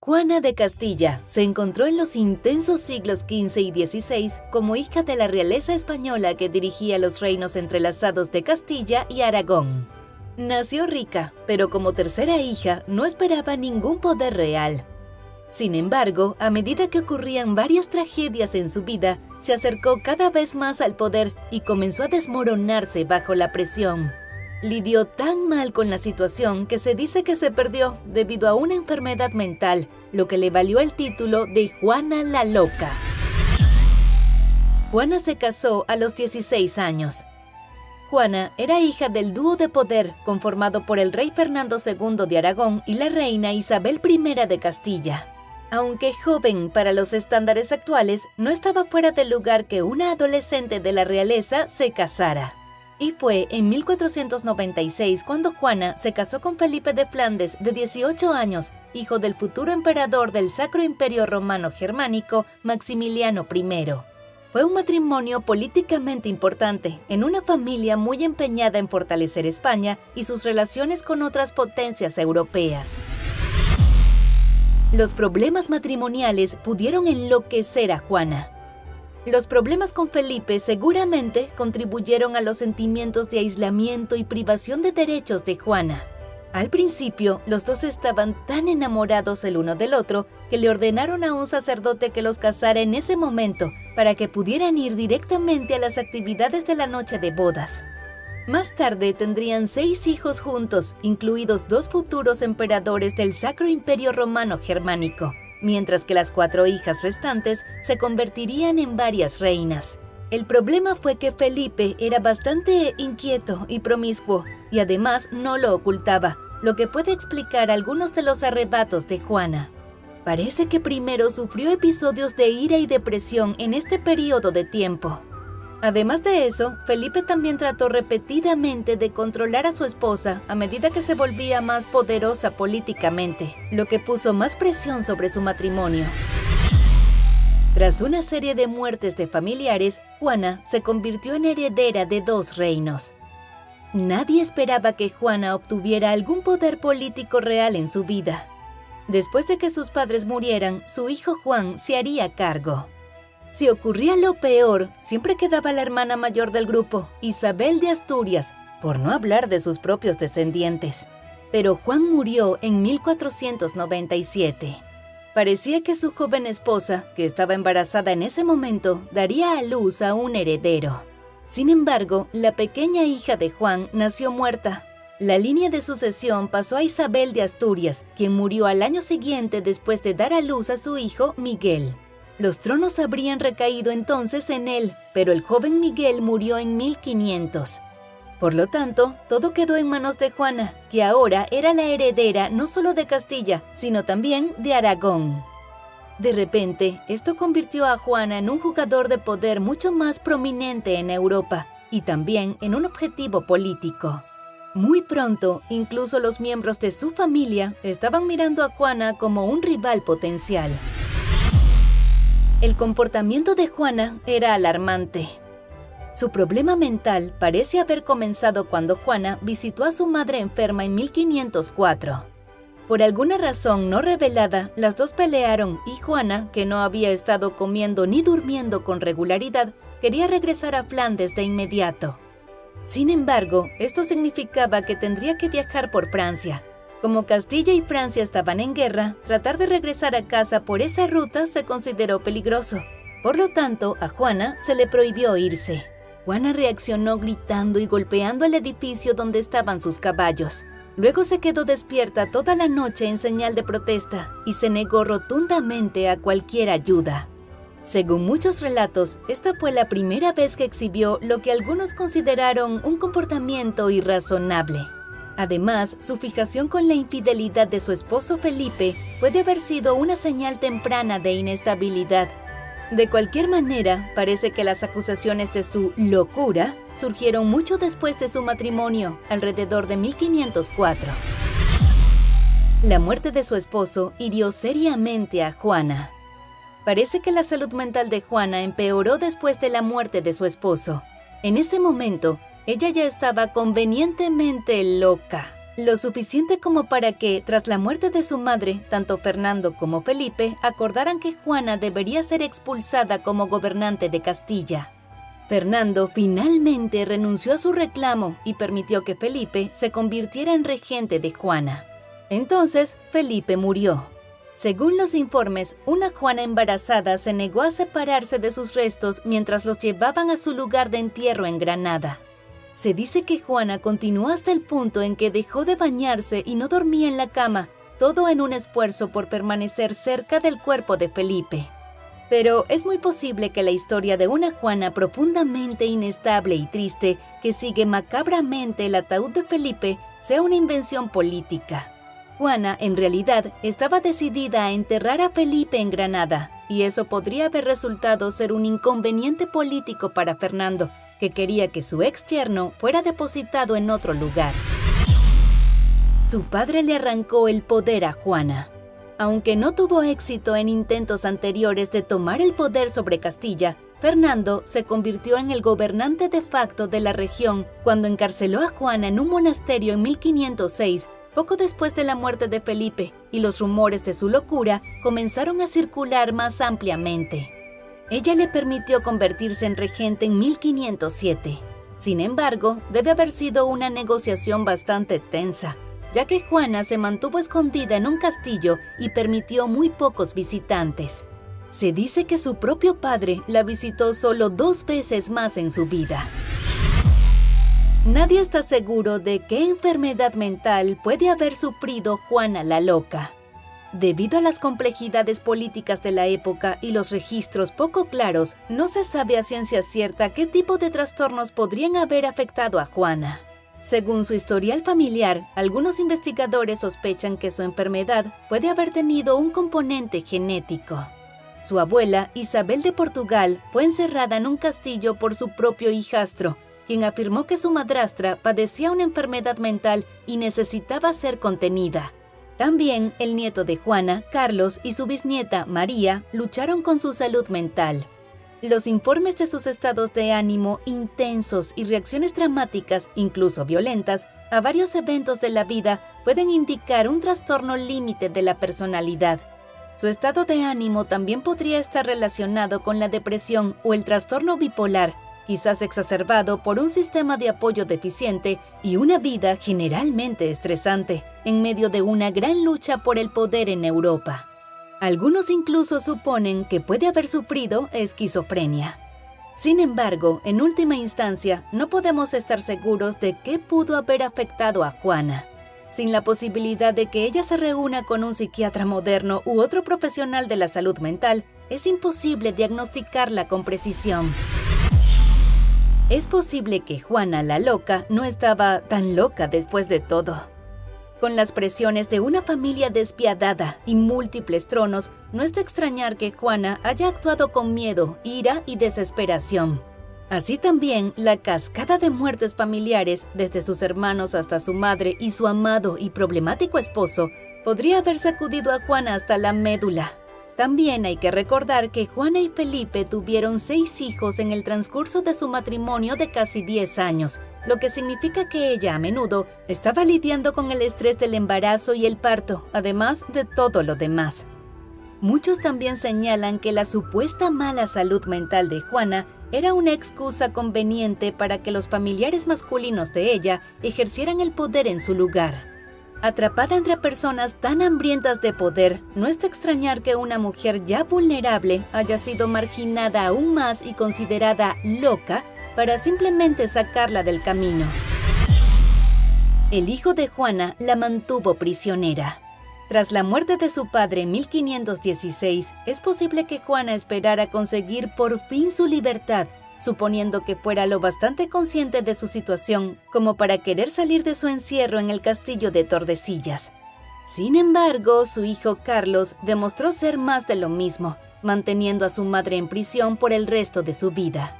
Juana de Castilla se encontró en los intensos siglos XV y XVI como hija de la realeza española que dirigía los reinos entrelazados de Castilla y Aragón. Nació rica, pero como tercera hija no esperaba ningún poder real. Sin embargo, a medida que ocurrían varias tragedias en su vida, se acercó cada vez más al poder y comenzó a desmoronarse bajo la presión. Lidió tan mal con la situación que se dice que se perdió debido a una enfermedad mental, lo que le valió el título de Juana la Loca. Juana se casó a los 16 años. Juana era hija del dúo de poder conformado por el rey Fernando II de Aragón y la reina Isabel I de Castilla. Aunque joven para los estándares actuales, no estaba fuera de lugar que una adolescente de la realeza se casara. Y fue en 1496 cuando Juana se casó con Felipe de Flandes, de 18 años, hijo del futuro emperador del Sacro Imperio Romano Germánico, Maximiliano I. Fue un matrimonio políticamente importante, en una familia muy empeñada en fortalecer España y sus relaciones con otras potencias europeas. Los problemas matrimoniales pudieron enloquecer a Juana. Los problemas con Felipe seguramente contribuyeron a los sentimientos de aislamiento y privación de derechos de Juana. Al principio, los dos estaban tan enamorados el uno del otro que le ordenaron a un sacerdote que los casara en ese momento para que pudieran ir directamente a las actividades de la noche de bodas. Más tarde tendrían 6 hijos juntos, incluidos 2 futuros emperadores del Sacro Imperio Romano Germánico, mientras que las 4 hijas restantes se convertirían en varias reinas. El problema fue que Felipe era bastante inquieto y promiscuo, y además no lo ocultaba, lo que puede explicar algunos de los arrebatos de Juana. Parece que primero sufrió episodios de ira y depresión en este periodo de tiempo. Además de eso, Felipe también trató repetidamente de controlar a su esposa a medida que se volvía más poderosa políticamente, lo que puso más presión sobre su matrimonio. Tras una serie de muertes de familiares, Juana se convirtió en heredera de 2 reinos. Nadie esperaba que Juana obtuviera algún poder político real en su vida. Después de que sus padres murieran, su hijo Juan se haría cargo. Si ocurría lo peor, siempre quedaba la hermana mayor del grupo, Isabel de Asturias, por no hablar de sus propios descendientes. Pero Juan murió en 1497. Parecía que su joven esposa, que estaba embarazada en ese momento, daría a luz a un heredero. Sin embargo, la pequeña hija de Juan nació muerta. La línea de sucesión pasó a Isabel de Asturias, quien murió al año siguiente después de dar a luz a su hijo Miguel. Los tronos habrían recaído entonces en él, pero el joven Miguel murió en 1500. Por lo tanto, todo quedó en manos de Juana, que ahora era la heredera no solo de Castilla, sino también de Aragón. De repente, esto convirtió a Juana en un jugador de poder mucho más prominente en Europa, y también en un objetivo político. Muy pronto, incluso los miembros de su familia estaban mirando a Juana como un rival potencial. El comportamiento de Juana era alarmante. Su problema mental parece haber comenzado cuando Juana visitó a su madre enferma en 1504. Por alguna razón no revelada, las dos pelearon y Juana, que no había estado comiendo ni durmiendo con regularidad, quería regresar a Flandes de inmediato. Sin embargo, esto significaba que tendría que viajar por Francia. Como Castilla y Francia estaban en guerra, tratar de regresar a casa por esa ruta se consideró peligroso. Por lo tanto, a Juana se le prohibió irse. Juana reaccionó gritando y golpeando el edificio donde estaban sus caballos. Luego se quedó despierta toda la noche en señal de protesta y se negó rotundamente a cualquier ayuda. Según muchos relatos, esta fue la primera vez que exhibió lo que algunos consideraron un comportamiento irrazonable. Además, su fijación con la infidelidad de su esposo Felipe puede haber sido una señal temprana de inestabilidad. De cualquier manera, parece que las acusaciones de su locura surgieron mucho después de su matrimonio, alrededor de 1504. La muerte de su esposo hirió seriamente a Juana. Parece que la salud mental de Juana empeoró después de la muerte de su esposo. En ese momento, ella ya estaba convenientemente loca. Lo suficiente como para que, tras la muerte de su madre, tanto Fernando como Felipe acordaran que Juana debería ser expulsada como gobernante de Castilla. Fernando finalmente renunció a su reclamo y permitió que Felipe se convirtiera en regente de Juana. Entonces, Felipe murió. Según los informes, una Juana embarazada se negó a separarse de sus restos mientras los llevaban a su lugar de entierro en Granada. Se dice que Juana continuó hasta el punto en que dejó de bañarse y no dormía en la cama, todo en un esfuerzo por permanecer cerca del cuerpo de Felipe. Pero es muy posible que la historia de una Juana profundamente inestable y triste que sigue macabramente el ataúd de Felipe sea una invención política. Juana, en realidad, estaba decidida a enterrar a Felipe en Granada, y eso podría haber resultado ser un inconveniente político para Fernando, que quería que su ex yerno fuera depositado en otro lugar. Su padre le arrancó el poder a Juana. Aunque no tuvo éxito en intentos anteriores de tomar el poder sobre Castilla, Fernando se convirtió en el gobernante de facto de la región cuando encarceló a Juana en un monasterio en 1506, poco después de la muerte de Felipe, y los rumores de su locura comenzaron a circular más ampliamente. Ella le permitió convertirse en regente en 1507. Sin embargo, debe haber sido una negociación bastante tensa, ya que Juana se mantuvo escondida en un castillo y permitió muy pocos visitantes. Se dice que su propio padre la visitó solo 2 veces más en su vida. Nadie está seguro de qué enfermedad mental puede haber sufrido Juana la Loca. Debido a las complejidades políticas de la época y los registros poco claros, no se sabe a ciencia cierta qué tipo de trastornos podrían haber afectado a Juana. Según su historial familiar, algunos investigadores sospechan que su enfermedad puede haber tenido un componente genético. Su abuela, Isabel de Portugal, fue encerrada en un castillo por su propio hijastro, quien afirmó que su madrastra padecía una enfermedad mental y necesitaba ser contenida. También el nieto de Juana, Carlos, y su bisnieta, María, lucharon con su salud mental. Los informes de sus estados de ánimo intensos y reacciones dramáticas, incluso violentas, a varios eventos de la vida pueden indicar un trastorno límite de la personalidad. Su estado de ánimo también podría estar relacionado con la depresión o el trastorno bipolar, quizás exacerbado por un sistema de apoyo deficiente y una vida generalmente estresante, en medio de una gran lucha por el poder en Europa. Algunos incluso suponen que puede haber sufrido esquizofrenia. Sin embargo, en última instancia, no podemos estar seguros de qué pudo haber afectado a Juana. Sin la posibilidad de que ella se reúna con un psiquiatra moderno u otro profesional de la salud mental, es imposible diagnosticarla con precisión. Es posible que Juana la Loca no estaba tan loca después de todo. Con las presiones de una familia despiadada y múltiples tronos, no es de extrañar que Juana haya actuado con miedo, ira y desesperación. Así también, la cascada de muertes familiares, desde sus hermanos hasta su madre y su amado y problemático esposo, podría haber sacudido a Juana hasta la médula. También hay que recordar que Juana y Felipe tuvieron 6 hijos en el transcurso de su matrimonio de casi 10 años, lo que significa que ella a menudo estaba lidiando con el estrés del embarazo y el parto, además de todo lo demás. Muchos también señalan que la supuesta mala salud mental de Juana era una excusa conveniente para que los familiares masculinos de ella ejercieran el poder en su lugar. Atrapada entre personas tan hambrientas de poder, no es de extrañar que una mujer ya vulnerable haya sido marginada aún más y considerada loca para simplemente sacarla del camino. El hijo de Juana la mantuvo prisionera. Tras la muerte de su padre en 1516, es posible que Juana esperara conseguir por fin su libertad, suponiendo que fuera lo bastante consciente de su situación como para querer salir de su encierro en el castillo de Tordesillas. Sin embargo, su hijo Carlos demostró ser más de lo mismo, manteniendo a su madre en prisión por el resto de su vida.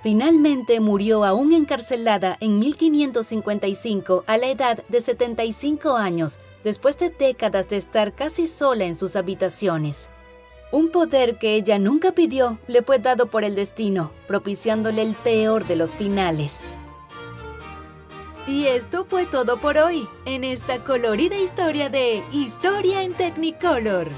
Finalmente murió aún encarcelada en 1555 a la edad de 75 años, después de décadas de estar casi sola en sus habitaciones. Un poder que ella nunca pidió le fue dado por el destino, propiciándole el peor de los finales. Y esto fue todo por hoy, en esta colorida historia de Historia en Technicolor.